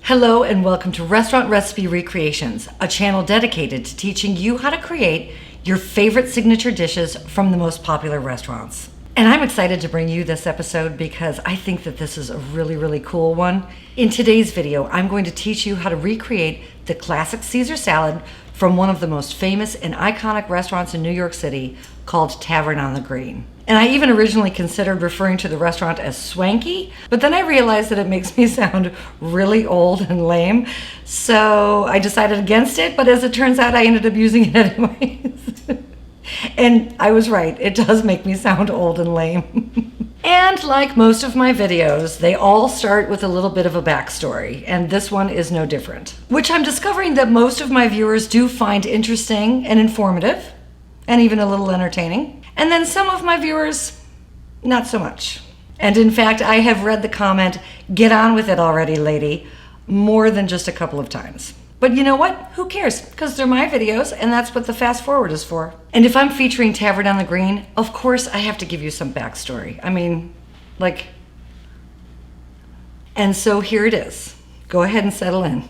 Hello and welcome to Restaurant Recipe Recreations, a channel dedicated to teaching you how to create your favorite signature dishes from the most popular restaurants. And I'm excited to bring you this episode because I think that this is a really cool one. In today's video, I'm going to teach you how to recreate the classic Caesar salad from one of the most famous and iconic restaurants in New York City called Tavern on the Green. And I even originally considered referring to the restaurant as swanky, but then I realized that it makes me sound really old and lame. So I decided against it, but as it turns out, I ended up using it anyways. And I was right, it does make me sound old and lame. And like most of my videos, they all start with a little bit of a backstory, and this one is no different. Which I'm discovering that most of my viewers do find interesting and informative, and even a little entertaining. And then some of my viewers, not so much. And in fact, I have read the comment, "Get on with it already, lady," more than just a couple of times. But you know what? Who cares? Because they're my videos, and that's what the fast forward is for. And if I'm featuring Tavern on the Green, of course I have to give you some backstory. And so here it is. Go ahead and settle in.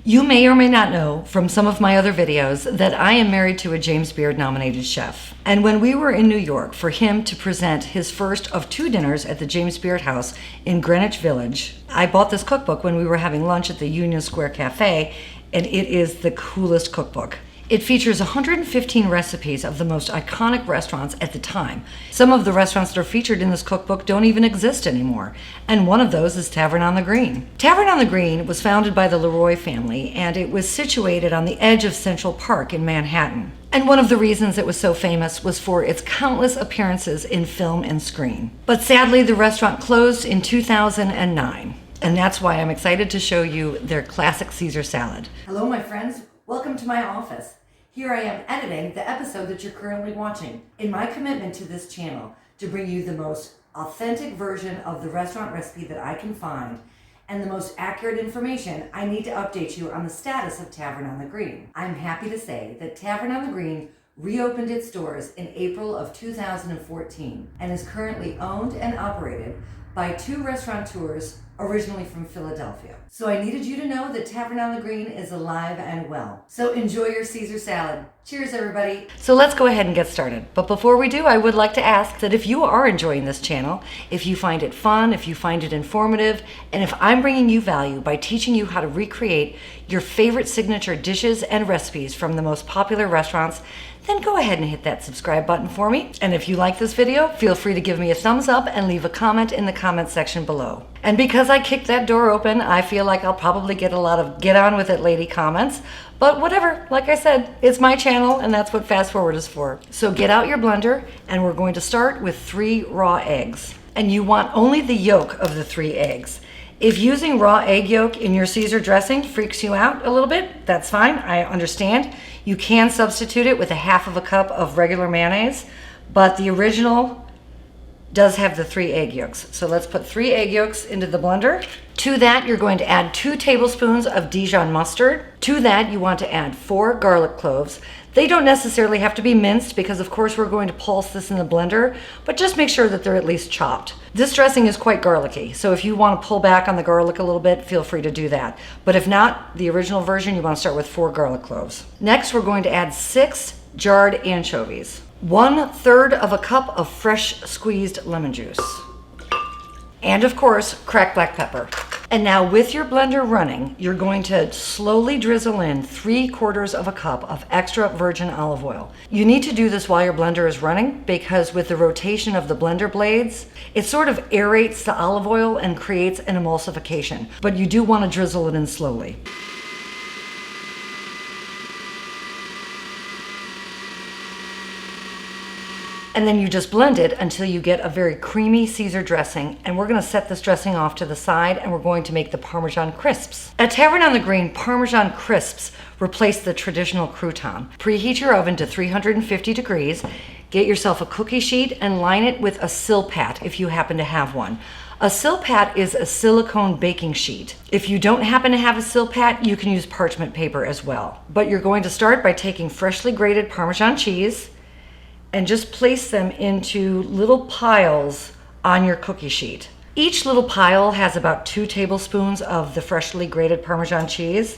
You may or may not know from some of my other videos that I am married to a James Beard nominated chef. And when we were in New York for him to present his first of 2 dinners at the James Beard House in Greenwich Village, I bought this cookbook when we were having lunch at the Union Square Cafe, and it is the coolest cookbook. It features 115 recipes of the most iconic restaurants at the time. Some of the restaurants that are featured in this cookbook don't even exist anymore, and one of those is Tavern on the Green. Tavern on the Green was founded by the Leroy family, and it was situated on the edge of Central Park in Manhattan. And one of the reasons it was so famous was for its countless appearances in film and screen. But sadly, the restaurant closed in 2009, and that's why I'm excited to show you their classic Caesar salad. Hello, my friends. Welcome to my office. Here I am editing the episode that you're currently watching in my commitment to this channel to bring you the most authentic version of the restaurant recipe that I can find and the most accurate information I need to update you on the status of Tavern on the Green. I'm happy to say that Tavern on the Green reopened its doors in April of 2014 and is currently owned and operated by 2 restaurateurs originally from Philadelphia. So I needed you to know that Tavern on the Green is alive and well. So enjoy your Caesar salad. Cheers, everybody. So let's go ahead and get started. But before we do, I would like to ask that if you are enjoying this channel, if you find it fun, if you find it informative, and if I'm bringing you value by teaching you how to recreate your favorite signature dishes and recipes from the most popular restaurants, then go ahead and hit that subscribe button for me. And if you like this video, feel free to give me a thumbs up and leave a comment in the comment section below. And because I kicked that door open, I feel like I'll probably get a lot of "get on with it, lady" comments. But whatever, like I said, it's my channel and that's what fast forward is for. So get out your blender and we're going to start with 3 raw eggs. And you want only the yolk of the 3 eggs. If using raw egg yolk in your Caesar dressing freaks you out a little bit, that's fine, I understand. You can substitute it with a half of a cup of regular mayonnaise, but the original does have the 3 egg yolks. So let's put 3 egg yolks into the blender. To that, you're going to add 2 tablespoons of Dijon mustard. To that, you want to add 4 garlic cloves. They don't necessarily have to be minced because of course we're going to pulse this in the blender, but just make sure that they're at least chopped. This dressing is quite garlicky, so if you want to pull back on the garlic a little bit, feel free to do that. But if not, the original version, you want to start with 4 garlic cloves. Next, we're going to add 6 jarred anchovies, 1/3 of a cup of fresh squeezed lemon juice, and of course, cracked black pepper. And now with your blender running, you're going to slowly drizzle in 3/4 of a cup of extra virgin olive oil. You need to do this while your blender is running because with the rotation of the blender blades, it sort of aerates the olive oil and creates an emulsification, but you do want to drizzle it in slowly. And then you just blend it until you get a very creamy Caesar dressing. And we're gonna set this dressing off to the side and we're going to make the Parmesan crisps. At Tavern on the Green, Parmesan crisps replace the traditional crouton. Preheat your oven to 350 degrees, get yourself a cookie sheet and line it with a Silpat if you happen to have one. A Silpat is a silicone baking sheet. If you don't happen to have a Silpat, you can use parchment paper as well. But you're going to start by taking freshly grated Parmesan cheese and just place them into little piles on your cookie sheet. Each little pile has about 2 tablespoons of the freshly grated Parmesan cheese.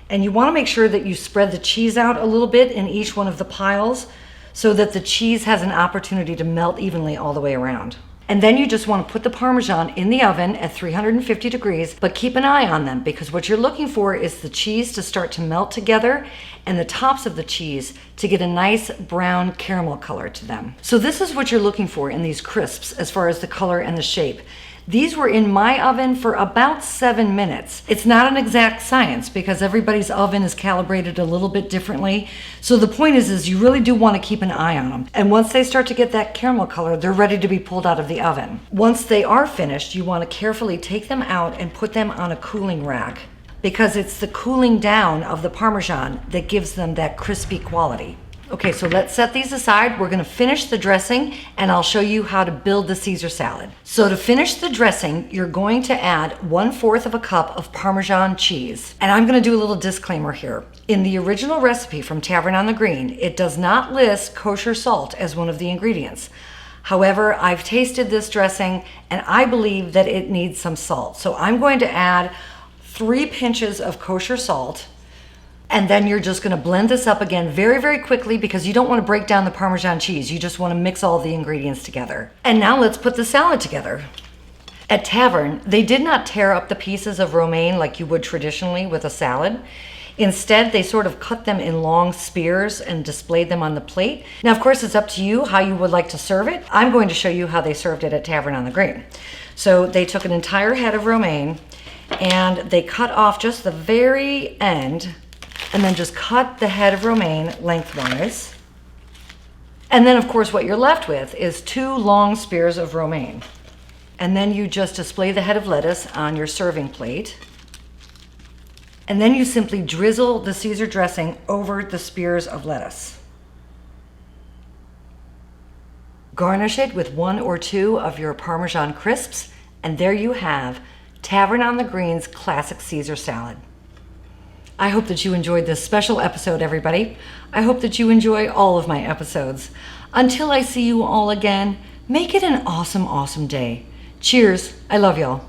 And you want to make sure that you spread the cheese out a little bit in each one of the piles so that the cheese has an opportunity to melt evenly all the way around. And then you just want to put the Parmesan in the oven at 350 degrees, but keep an eye on them because what you're looking for is the cheese to start to melt together and the tops of the cheese to get a nice brown caramel color to them. So this is what you're looking for in these crisps as far as the color and the shape. These were in my oven for about 7 minutes. It's not an exact science because everybody's oven is calibrated a little bit differently. So the point is you really do want to keep an eye on them. And once they start to get that caramel color, they're ready to be pulled out of the oven. Once they are finished, you want to carefully take them out and put them on a cooling rack because it's the cooling down of the Parmesan that gives them that crispy quality. Okay, so let's set these aside. We're gonna finish the dressing and I'll show you how to build the Caesar salad. So to finish the dressing, you're going to add 1/4 of a cup of Parmesan cheese. And I'm gonna do a little disclaimer here. In the original recipe from Tavern on the Green, it does not list kosher salt as one of the ingredients. However, I've tasted this dressing and I believe that it needs some salt. So I'm going to add 3 pinches of kosher salt. And then you're just gonna blend this up again very, very quickly because you don't wanna break down the Parmesan cheese. You just wanna mix all the ingredients together. And now let's put the salad together. At Tavern, they did not tear up the pieces of romaine like you would traditionally with a salad. Instead, they sort of cut them in long spears and displayed them on the plate. Now, of course, it's up to you how you would like to serve it. I'm going to show you how they served it at Tavern on the Green. So they took an entire head of romaine and they cut off just the very end and then just cut the head of romaine lengthwise. And then of course what you're left with is 2 long spears of romaine. And then you just display the head of lettuce on your serving plate. And then you simply drizzle the Caesar dressing over the spears of lettuce. Garnish it with 1 or 2 of your Parmesan crisps, and there you have Tavern on the Green's classic Caesar salad. I hope that you enjoyed this special episode, everybody. I hope that you enjoy all of my episodes. Until I see you all again, make it an awesome, awesome day. Cheers. I love y'all.